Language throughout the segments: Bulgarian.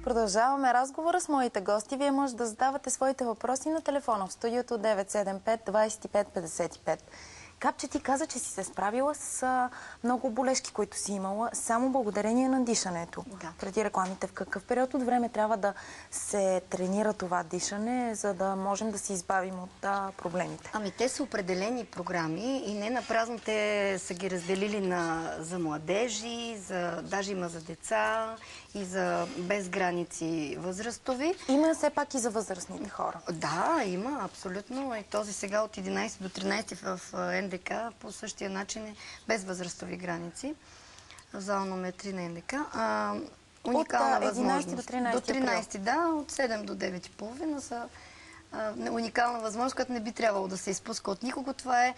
Продължаваме разговора с моите гости. Вие може да задавате своите въпроси на телефона в студиото 975 25 55. Капче, ти каза, че си се справила с много болешки, които си имала, само благодарение на дишането. Да. Преди рекламите, в какъв период от време трябва да се тренира това дишане, за да можем да се избавим от проблемите? Ами те са определени програми и не напразно те са ги разделили за младежи, даже има за деца и за без граници възрастови. Има все пак и за възрастните хора. Да, има, абсолютно. И този сега от 11 до 13 в НДК по същия начин е без възрастови граници. В зала номер 3 на НДК. Уникална възможност. До 13 до 13, да, от 7 до 9:30 са уникална възможност, която не би трябвало да се изпуска от никого. Това е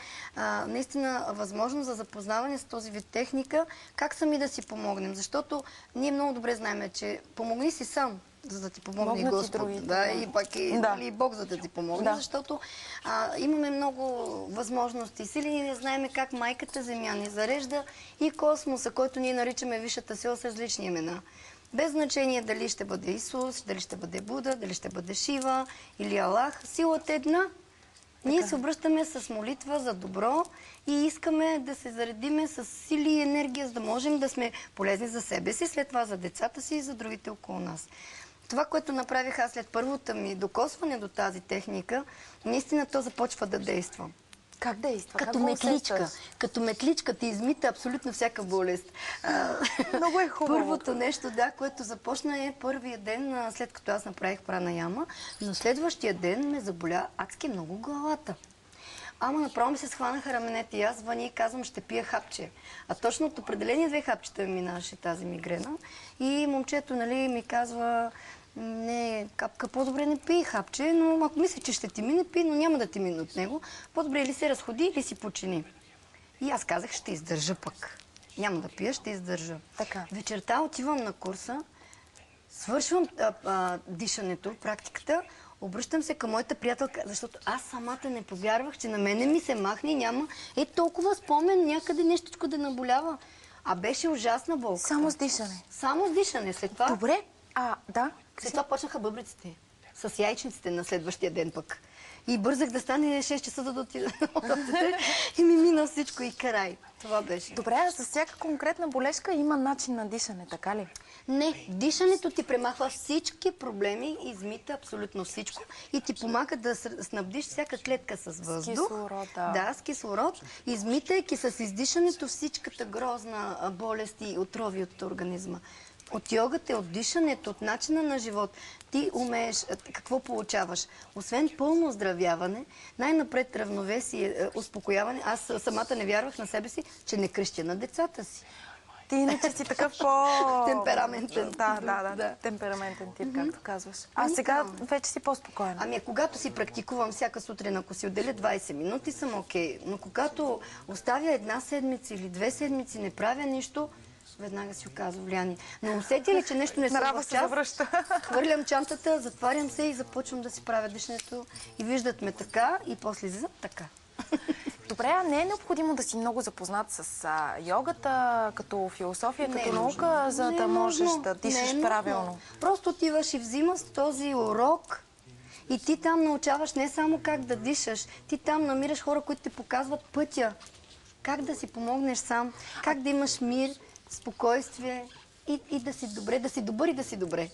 наистина възможност за запознаване с този вид техника, как сами да си помогнем. Защото ние много добре знаем, че помогни си сам, за да ти помогне и Господ. Да, и пак и Бог, за да ти помогне. Да. Защото имаме много възможности и сили и не знаем как майката Земя ни зарежда и космоса, който ние наричаме висшата сила с различни имена. Без значение дали ще бъде Исус, дали ще бъде Буда, дали ще бъде Шива или Аллах. Силата е една. Ние се обръщаме с молитва за добро и искаме да се заредиме с сили и енергия, за да можем да сме полезни за себе си, след това за децата си и за другите около нас. Това, което направих аз след първото ми докосване до тази техника, наистина то започва да действа. Как действа? Като метличка. Като метличка ти измита абсолютно всяка болест. Много е хубаво. Първото нещо, да, което започна е първия ден, след като аз направих пранаяма, но следващия ден ме заболя адски много главата. Ама направо ми се схванаха раменете и аз звъня и казвам, ще пия хапче. А точно от определени 2 хапчета минаваше тази мигрена. И момчето, нали, ми казва, не, Капка, по-добре не пий хапче, но ако мисля, че ще ти мине, пий, но няма да ти мине от него. По-добре или се разходи, или си почини. И аз казах, ще издържа пък. Няма да пия, ще издържа. Така. Вечерта отивам на курса, свършвам дишането, практиката, обръщам се към моята приятелка, защото аз самата не повярвах, че на мене ми се махне и няма толкова спомен някъде нещичко да наболява. А беше ужасна болка. Само с дишане? Само с дишане. След това... Добре. Да. След това почнаха бъбриците. С яйчниците на следващия ден пък. И бързах да стане 6 часа да отида и ми мина всичко и край. Това беше. Добре, а за всяка конкретна болешка има начин на дишане, така ли? Не, дишането ти премахва всички проблеми, измита абсолютно всичко и ти помага да снабдиш всяка клетка с въздух. С кислород, да, с кислород, измитайки с издишането всичката грозна болест и отрови от организма. От йогата, от дишането, от начина на живот, ти умееш, какво получаваш? Освен пълно оздравяване, най-напред равновесие, успокояване. Аз самата не вярвах на себе си, че не крещя на децата си. Ти иначе си такъв темпераментен. Да. Темпераментен тип, както казваш. А сега вече си по-спокойна. Ами когато си практикувам всяка сутрин, ако си отделя 20 минути, съм окей. Но когато оставя 1 седмица или 2 седмици, не правя нищо, веднага си оказва влияние. Но усети ли, че нещо не съм в час, хвърлям чантата, затварям се и започвам да си правя дишането и виждат ме така и после излизам така. Добре, а не е необходимо да си много запознат с йогата, като философия, като наука, за да можеш да дишаш правилно? Просто отиваш и взимаш този урок и ти там научаваш не само как да дишаш, ти там намираш хора, които ти показват пътя. Как да си помогнеш сам, как да имаш мир, спокойствие и да си добре, да си добър и да си добре.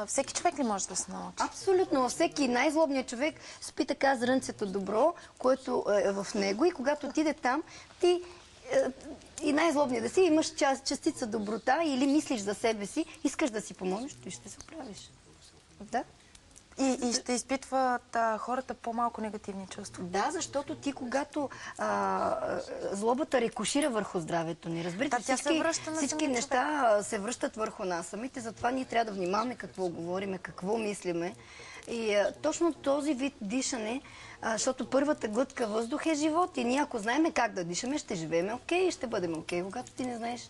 Всеки човек ли може да се научи? Абсолютно. Всеки най-злобният човек спи така зрънцето добро, което е в него и когато отиде там, ти и най-злобният да си имаш частица доброта или мислиш за себе си, искаш да си помогнеш, и ще се оправиш. Да? И ще изпитват хората по-малко негативни чувства. Да, защото ти когато злобата рекошира върху здравето ни, разбирате, всички неща се връщат върху нас самите, затова ние трябва да внимаваме какво говориме, какво мислиме. И точно този вид дишане, защото първата глътка въздух е живот и ние ако знаем как да дишаме, ще живеем окей и ще бъдем окей, когато ти не знаеш.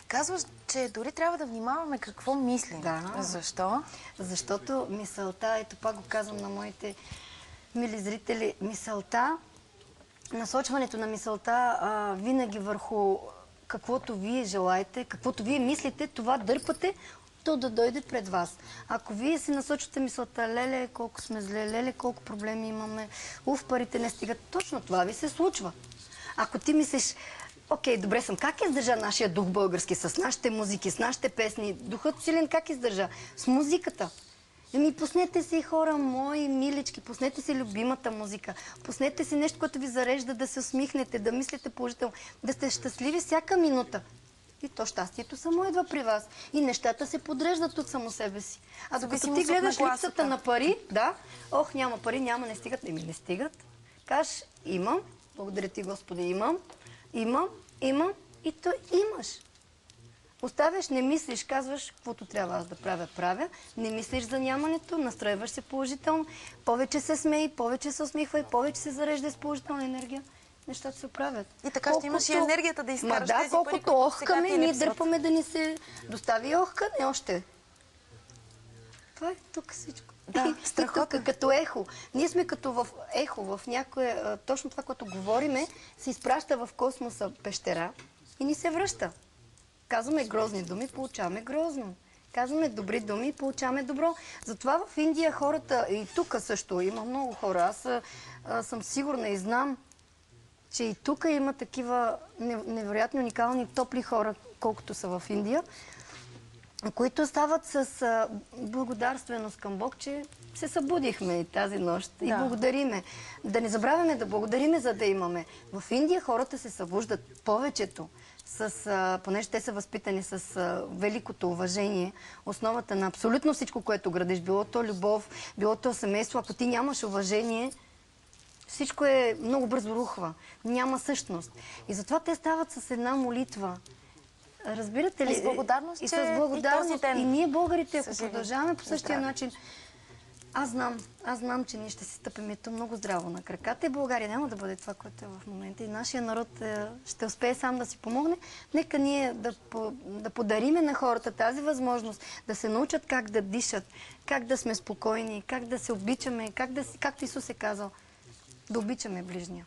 Казваш, че дори трябва да внимаваме какво мислим. Да. Защо? Защото мисълта, ето пак го казвам на моите мили зрители, мисълта, насочването на мисълта винаги върху каквото вие желаете, каквото вие мислите, това дърпате то да дойде пред вас. Ако вие си насочвате мисълта, леле, колко сме зле, леле, колко проблеми имаме, парите не стигат, точно това ви се случва. Ако ти мислиш, окей, добре съм, как издържа нашия дух български с нашите музики, с нашите песни? Духът силен как издържа? С музиката. Пуснете си, хора мои, милички, пуснете си любимата музика. Пуснете си нещо, което ви зарежда да се усмихнете, да мислите положително, да сте щастливи всяка минута. И то щастието само идва при вас. И нещата се подреждат от само себе си. А докато ти гледаш липсата на пари, няма пари, не стигат. Не стигат. Кажеш, имам, благодаря ти, Господи, имам и то имаш. Оставяш, не мислиш, казваш, каквото трябва аз да правя. Не мислиш за нямането, настройваш се положително, повече се смей, повече се усмихвай, повече се зарежда с положителна енергия. Нещата се оправят. И така ще имаш и енергията да изкараш тези пари, колкото охкаме, ние дърпаме да ни се достави охкане още. Това е тук всичко. Да, страхотно. Като ехо. Ние сме като в ехо, в някое, точно това, което говориме, се изпраща в космоса пещера и ни се връща. Казваме грозни думи, получаваме грозно. Казваме добри думи, получаваме добро. Затова в Индия хората, и тук също има много хора, аз съм сигурна и знам, че и тук има такива невероятно уникални, топли хора, колкото са в Индия, които стават с благодарственост към Бог, че се събудихме тази нощ и благодариме. Да не забравяме да благодариме, за да имаме. В Индия хората се събуждат повечето, понеже те са възпитани с великото уважение, основата на абсолютно всичко, което градиш, било то любов, било то семейство. Ако ти нямаш уважение, всичко е много бързо рухва. Няма същност. И затова те стават с една молитва. Разбирате ли? И с благодарност, и с благодарност. И този ден. И ние, българите, ако продължаваме по същия начин, аз знам, че ние ще си стъпим и то много здраво на краката и България няма да бъде това, което е в момента. И нашия народ ще успее сам да си помогне. Нека ние да подариме на хората тази възможност да се научат как да дишат, как да сме спокойни, как да се обичаме, както Исус е казал, да обичаме ближния.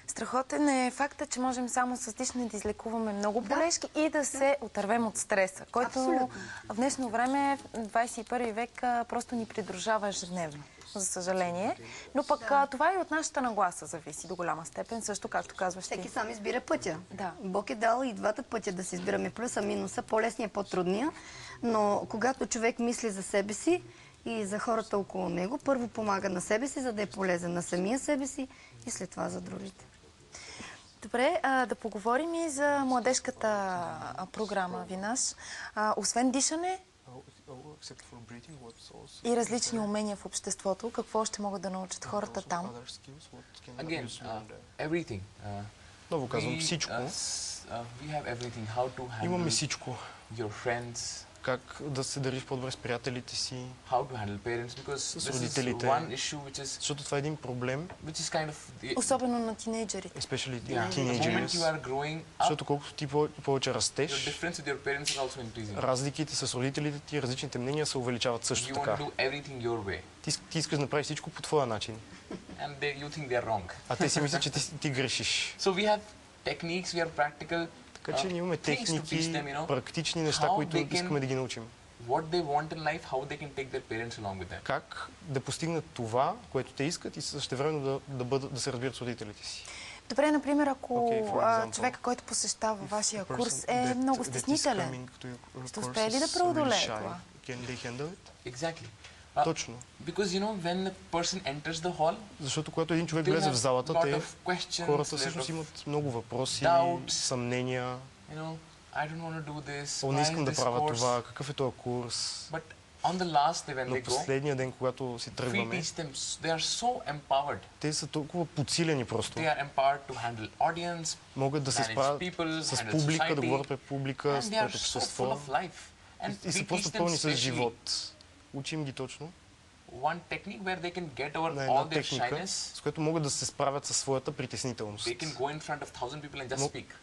Страхотен е факта, че можем само с дишане да излекуваме много болешки и да се отървем от стреса, който в днешно време, в 21 век, просто ни придружава ежедневно, за съжаление. Но пък това и от нашата нагласа зависи до голяма степен, също както казваш ти. Всеки сам избира пътя. Да. Бог е дал и двата пътя да си избираме, плюса, минуса, по-лесния, по-трудния, но когато човек мисли за себе си и за хората около него, първо помага на себе си, за да е полезен на самия себе си и след това за другите. Добре, да поговорим и за младежката програма Винаш. Освен дишане и различни умения в обществото, какво ще могат да научат хората там? Много казвам всичко. Имаме всичко. Как да се държиш по-добре с приятелите си, с родителите. Защото това е един проблем. Особено на тинейджерите. Защото колкото ти повече растеш, разликите с родителите ти, различните мнения се увеличават също така. Ти искаш да направиш всичко по твоя начин. А те си мислят, че ти грешиш. Така че ние имаме техники, практични неща, които искаме да ги научим. Как да постигнат това, което те искат и същевременно да се разбират с родителите си. Добре, например, ако човека, който посещава вашия курс, е много стеснителен, ще успее ли да преодолее това? Точно. Защото когато един човек влезе в залата, хората всъщност имат много въпроси, съмнения. Не искам да правя това, какъв е този курс? Но последния ден, когато си тръгваме, те са толкова подсилени просто. Могат да се справят с публика, да говорят пред публика, пред общество. И са просто пълни с живот. Учим ги точно на една техника, с която могат да се справят със своята притеснителност.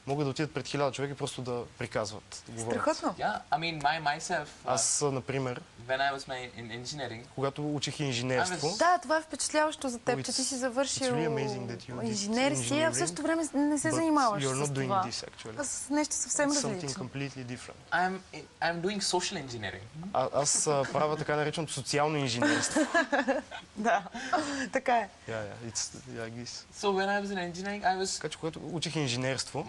Могат да отидат пред 1000 човека и просто да приказват. Страхотно. Аз, например, когато учих инженерство. Да, това е впечатляващо за теб, че ти си завършил инженерство, а в същото време не се занимаваш с това. А с нещо съвсем различно. Аз правя така нареченото социално инженерство. Да, така е. Така че когато учих инженерство,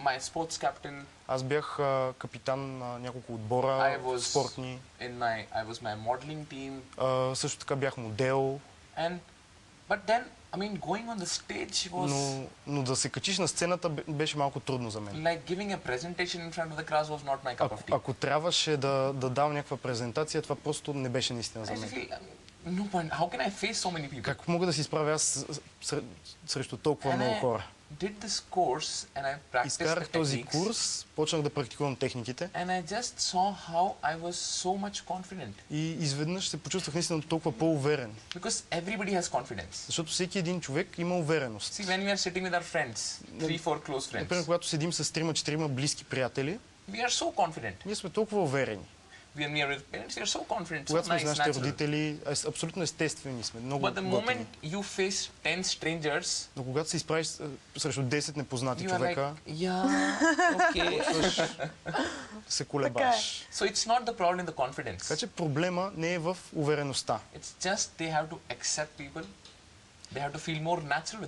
аз бях капитан на няколко отбора спортни. Също така бях модел. Но да се качиш на сцената беше малко трудно за мен. Ако трябваше да дам някаква презентация, това просто не беше наистина за мен. Как мога да се изправя аз срещу толкова много хора? Изкарах този курс, почнах да практикувам техниките и изведнъж се почувствах наистина толкова по-уверен. Защото всеки един човек има увереност. Например, когато седим с 3-4 близки приятели, ние сме толкова уверени. Когато сме с нашите родители, абсолютно естествени сме, много готини. Но когато се изправиш срещу 10 непознати човека, се колебаш. Така че проблема не е в увереността.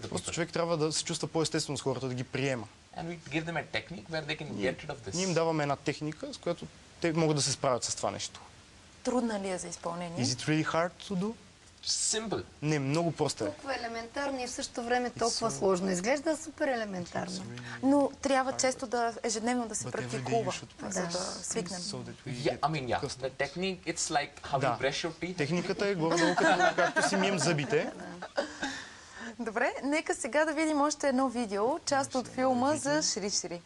Просто човек трябва да се чувства по-естествено с хората, да ги приема. Ние им даваме една техника, с която те могат да се справят с това нещо. Трудна ли е за изпълнение? Is it really hard to do? Simple. Не, много просто е. Толкова елементарно и в същото време толкова сложно. Изглежда супер елементарно. Но трябва често ежедневно да се практикува, за да свикнем. Техниката е горе-долу както си мием зъбите. Добре, нека сега да видим още едно видео, част от филма за Шри Шри.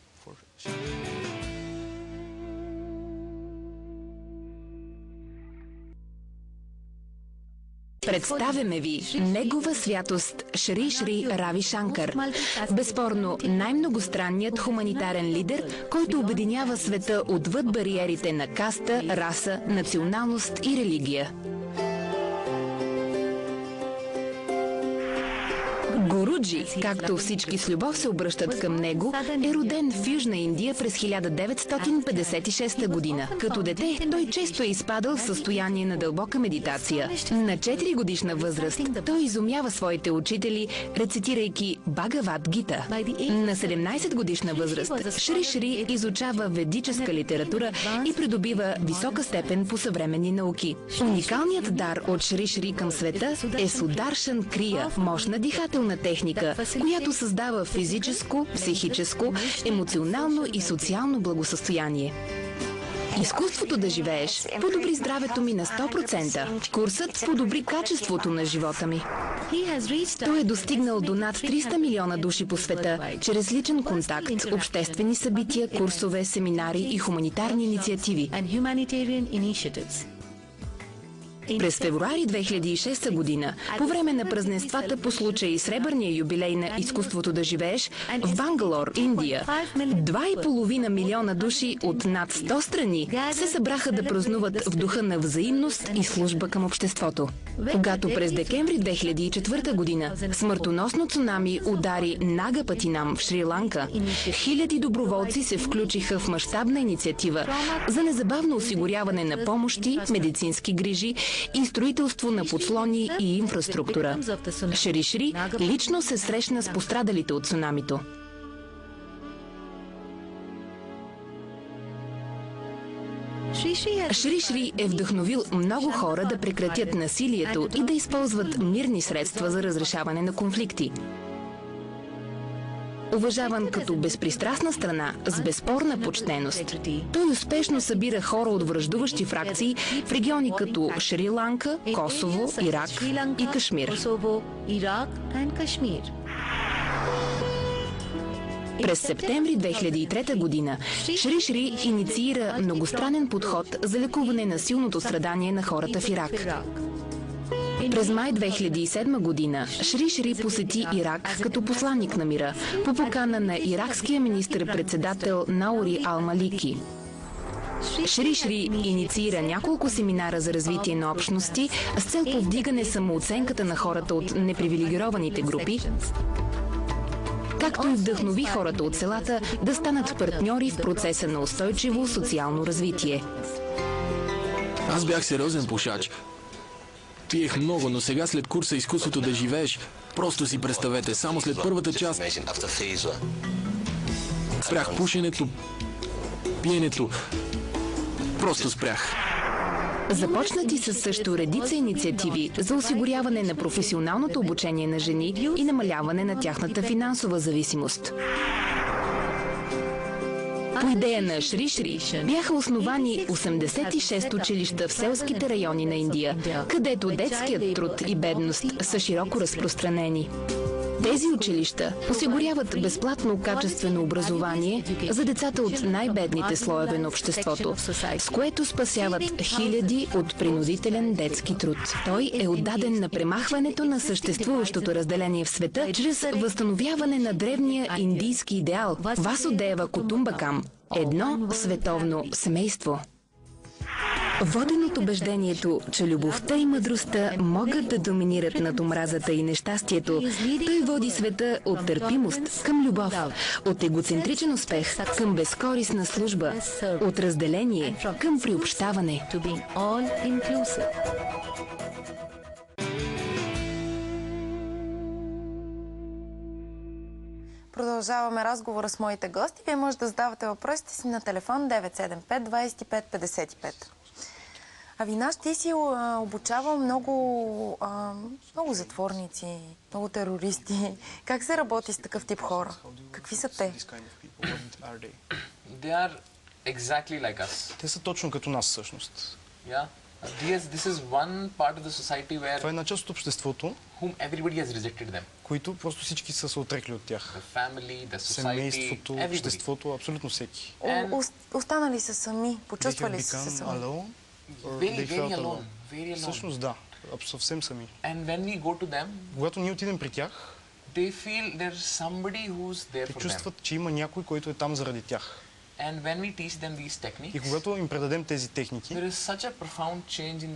Представяме ви Негова святост Шри Шри Рави Шанкар. Безспорно най-многостранният хуманитарен лидер, който обединява света отвъд бариерите на каста, раса, националност и религия. Гуруджи, както всички с любов се обръщат към него, е роден в Южна Индия през 1956 година. Като дете той често е изпадал в състояние на дълбока медитация. На 4 годишна възраст той изумява своите учители, рецитирайки Бхагавад Гита. На 17 годишна възраст Шри Шри изучава ведическа литература и придобива висока степен по съвременни науки. Уникалният дар от Шри Шри към света е Сударшан Крия, мощна дихателна техника, която създава физическо, психическо, емоционално и социално благосъстояние. Изкуството да живееш подобри здравето ми на 100%. Курсът подобри качеството на живота ми. Той е достигнал до над 300 милиона души по света, чрез личен контакт, обществени събития, курсове, семинари и хуманитарни инициативи. През февруари 2006 година, по време на празненствата по случай сребърния юбилей на изкуството да живееш в Бангалор, Индия, 2,5 милиона души от над 100 страни се събраха да празнуват в духа на взаимност и служба към обществото. Когато през декември 2004 година смъртоносно цунами удари Нагапатинам в Шри-Ланка, хиляди доброволци се включиха в мащабна инициатива за незабавно осигуряване на помощи, медицински грижи и строителство на подслони и инфраструктура. Шри Шри лично се срещна с пострадалите от цунамито. Шри Шри е вдъхновил много хора да прекратят насилието и да използват мирни средства за разрешаване на конфликти. Уважаван като безпристрастна страна с безспорна почтеност, той успешно събира хора от враждуващи фракции в региони като Шри-Ланка, Косово, Ирак и Кашмир. През септември 2003 година Шри Шри инициира многостранен подход за лекуване на силното страдание на хората в Ирак. През май 2007 година Шри Шри посети Ирак като посланник на мира по покана на иракския министър-председател Наури Ал-Малики. Шри Шри инициира няколко семинара за развитие на общности с цел повдигане самооценката на хората от непривилегированите групи, както и вдъхнови хората от селата да станат партньори в процеса на устойчиво социално развитие. Аз бях сериозен пушач. Пиех много, но сега след курса изкуството да живееш, просто си представете, само след първата част спрях пушенето, пиенето, просто спрях. Започнати са също редица инициативи за осигуряване на професионалното обучение на жени и намаляване на тяхната финансова зависимост. По идея на Шри Шри бяха основани 86 училища в селските райони на Индия, където детският труд и бедност са широко разпространени. Тези училища осигуряват безплатно качествено образование за децата от най-бедните слоеве на обществото, с което спасяват хиляди от принудителен детски труд. Той е отдаден на премахването на съществуващото разделение в света чрез възстановяване на древния индийски идеал Васудева Кутумбакам – едно световно семейство. Воден от убеждението, че любовта и мъдростта могат да доминират над омразата и нещастието, той води света от търпимост към любов, от егоцентричен успех към безкорисна служба, от разделение към приобщаване. Продължаваме разговора с моите гости. Вие може да задавате въпросите си на телефон 975 25 55. Авинаш, ти си обучавал много затворници, много терористи. Как се работи с такъв тип хора? Какви са те? Те са точно като нас, всъщност. Това е една част от обществото, които просто всички са се отрекли от тях. Семейството, обществото, абсолютно всеки. Останали са сами, почувствали са сами. Very alone. Всъщност да, съвсем сами. Когато ние отидем при тях, те чувстват, че има някой, който е там заради тях. И когато им предадем тези техники,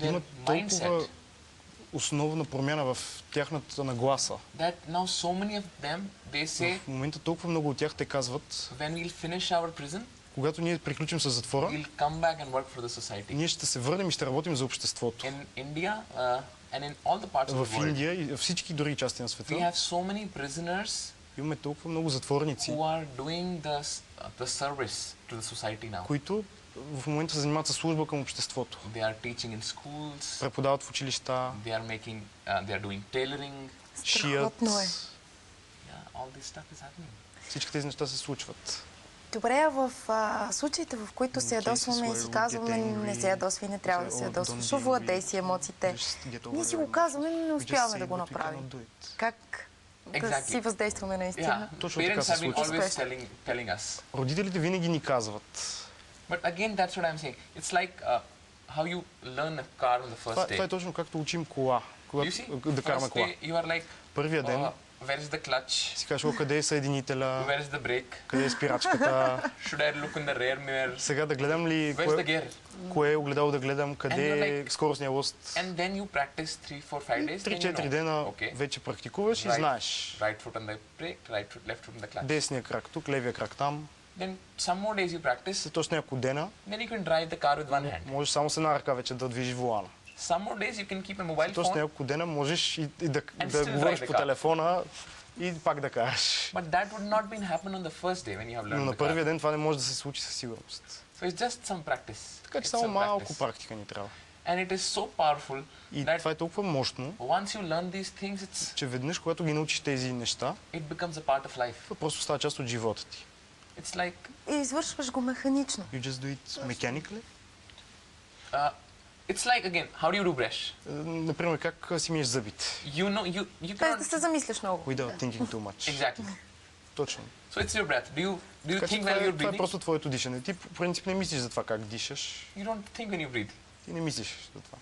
има толкова основна промяна в тяхната нагласа. В момента толкова много от тях те казват, когато ние приключим с затвора, ние ще се върнем и ще работим за обществото. В Индия и във всички други части на света имаме толкова много затворници, които в момента се занимават със служба към обществото. Преподават в училища, шият. Всички тези неща се случват. Добре, в случаите, в които се ядосваме и си казваме, не се ядосва и не трябва да се ядосваш, овладей си емоциите. Ние си го казваме, но не успяваме да го направим. Как да си въздействаме наистина? Точно така се случва. Родителите винаги ни казват. Това е точно както учим кола, да караме кола. Първия ден си кажеш, къде е съединителя, къде е спирачката, сега да гледам ли, кое е огледало да гледам, къде е скоростния лост. 3-4 дена вече практикуваш и знаеш. Десния крак тук, левия крак там. След точно няколко дена можеш само с една ръка вече да движиш волана. Точно няколко дена можеш и да говориш по телефона и пак да караш. Но на първия ден това не може да се случи със сигурност. Така че само малко практика ни трябва. И това е толкова мощно, че веднъж, когато ги научиш тези неща, това просто става част от живота ти. И извършваш го механично. You just do it mechanically? It's like, again, how do you do brush? Например, как си миеш зъбите? Без да се замисляш много. Without thinking too much. Exactly. Точно. So it's your breath. Do you think while you're breathing? Това е просто твоето дишане. Ти по принцип не мислиш за това как дишаш. You don't think when you breathe. Ти не мислиш за това.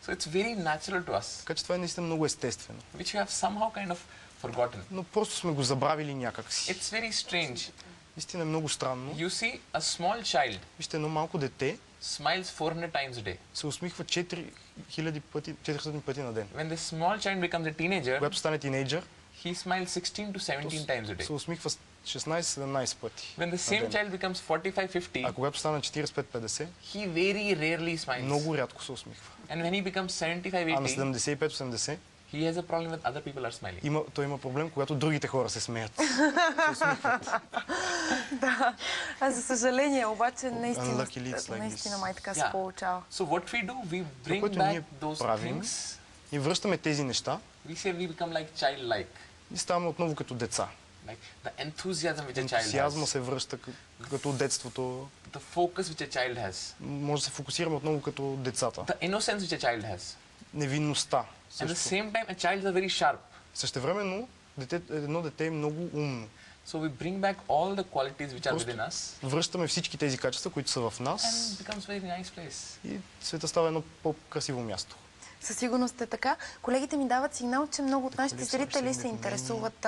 So it's very natural to us. Така че това е наистина много естествено. Which we have somehow kind of forgotten. Но просто сме го забравили някак си. It's very strange Наистина е много странно. You see a small child Вижте, едно малко дете smiles 400 times a day. се усмихва 400 пъти на ден. When the small child becomes a teenager, Когато стане тинейджър, he smiles 16 to 17 times a day. се усмихва 16-17 пъти. When the same child becomes 45-50, А когато стане 45-50, he very rarely smiles. много рядко се усмихва. And when he becomes А на 75-80, 75-80 he has a problem with other people are smiling. той има проблем, когато другите хора се смеят. Да. За съжаление, обаче наистина like май така се получава. So what we do, we bring което back ние those правим, things. и връщаме тези неща We say we become like childlike. и ставаме отново като деца. Like the enthusiasm which a child Ентусиазма has. се връща като детството. The focus which a child has. Може да се фокусираме отново като децата. The innocence which a child has. Невинността. At the same time, a child is very sharp. Същевременно, едно дете е много умно. So we bring back all the qualities which are within us. Връщаме всички тези качества, които са в нас. And it becomes a very nice place. И света става едно по-красиво място. Със сигурност е така. Колегите ми дават сигнал, че много от нашите зрители се интересуват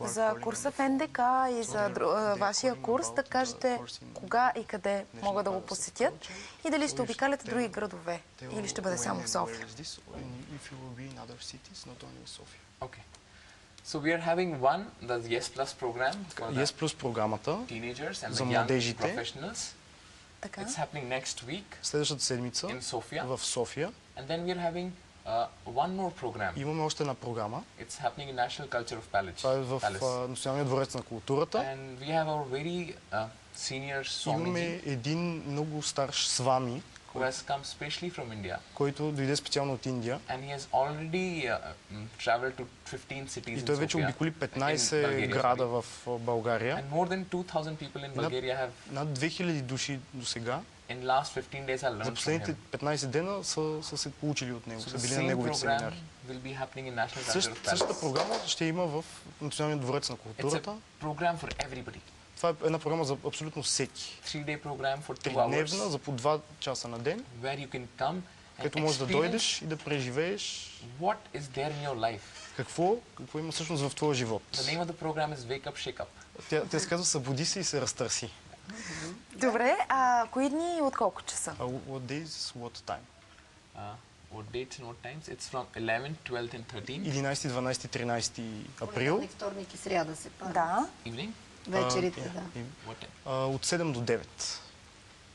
за курса в НДК и за вашия курс. Да кажете кога и къде могат да го посетят и дали ще обикаляте други градове или ще бъде само в София. Okay. So we are having the Yes Plus program for Yes Plus програмата teenagers and за the young младежите. professionals. Така. It's happening next week Следващата седмица in Sofia. в София And then we are having one more program. имаме още една програма. It's happening in National Culture of Това е в Palace. Националния дворец на културата. And we have our very senior Имаме Swamiji един много старш свами, who has come specially from India. който дойде специално от Индия. And he has already traveled to 15 cities И in той вече Sofia. обиколи In 15 Bulgaria, града sorry. в България. And more than 2,000 people in Bulgaria have, Над 2000 души до сега in last 15 days, have за learned from последните him. 15 дена са се получили от него, So са the били на same неговите program семинари. will be happening in National Culture of Същата Palace. програма ще има в Националния дворец на It's културата. a program for everybody. Това е една програма за абсолютно всеки. 3-day program for 2 Тридневна, hours за по 2 часа на ден, where you can come and където можеш да experience дойдеш и да преживееш what is there in your life. какво има всъщност в твоя живот. The name of the program is Wake Up, Shake Up. Тя се казва "Събуди се и се разтърси". Добре, а кои дни и от колко часа? What days, what time? What dates and what times? It's from 11, 12 and 13 11, 12, 13 април. Понеделник, вторник и сряда се пада. Да, evening. Вечерите, да. What time? От 7 до 9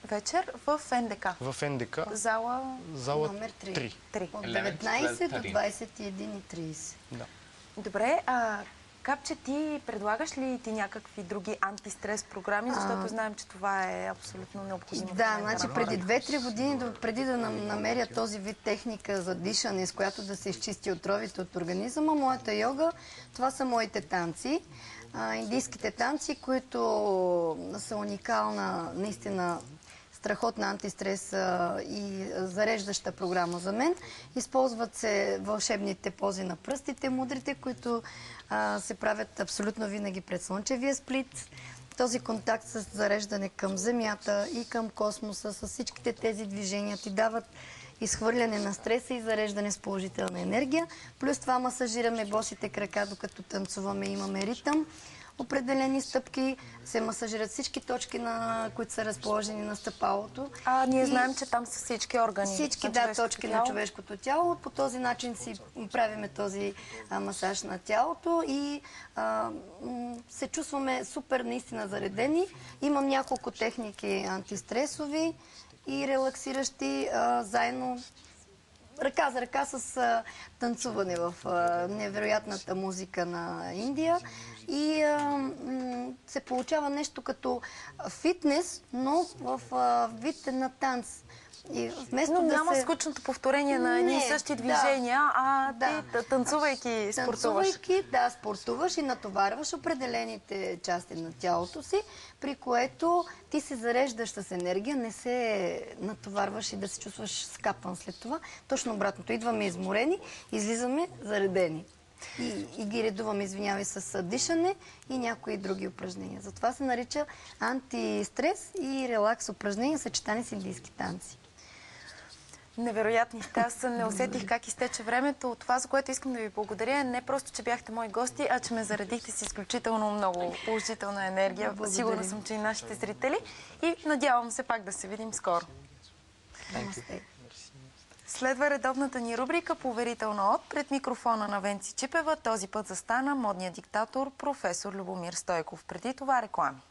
вечер в НДК. в НДК, Зала зала Номер 3. 3. 3. От 11, 19 до 12, 21:30. Да. Добре, Капче, ти предлагаш ли ти някакви други антистрес програми, защото знаем, че това е абсолютно необходимо. Да, значи преди 2-3 години, преди да намеря този вид техника за дишане, с която да се изчисти отровите от организма, моята йога, това са моите танци. Индийските танци, които са уникална, наистина страхотна антистрес и зареждаща програма за мен. Използват се вълшебните пози на пръстите, мудрите, които се правят абсолютно винаги пред слънчевия сплит. Този контакт с зареждане към Земята и към космоса, с всичките тези движения ти дават изхвърляне на стреса и зареждане с положителна енергия. Плюс това масажираме босите крака, докато танцуваме, имаме ритъм. Определени стъпки се масажират всички точки, които са разположени на стъпалото. Ние знаем, че там са всички органи. Всички, да, точки на човешкото тяло. По този начин си правиме този масаж на тялото и се чувстваме супер наистина заредени. Имам няколко техники антистресови и релаксиращи, заедно ръка за ръка с танцуване в невероятната музика на Индия. И се получава нещо като фитнес, но в вид на танц. И вместо но няма скучното повторение на едни и същи движения, ти танцувайки спортуваш. Танцувайки, спортуваш и натоварваш определените части на тялото си, при което ти се зареждаш с енергия, не се натоварваш и да се чувстваш скапан след това. Точно обратното. Идваме изморени, излизаме заредени. И ги редуваме, извинявай, с дишане и някои други упражнения. Затова се нарича антистрес и релакс упражнения, съчетани с индийски танци. Невероятни сте. Аз не усетих как изтече времето. Това, за което искам да ви благодаря, е не просто, че бяхте мои гости, а че ме заредихте с изключително много положителна енергия. Сигурна съм, че и нашите зрители. И надявам се пак да се видим скоро. Следва редовната ни рубрика "Поверително от", пред микрофона на Венци Чипева. Този път застана модният диктатор професор Любомир Стойков. Преди това реклами.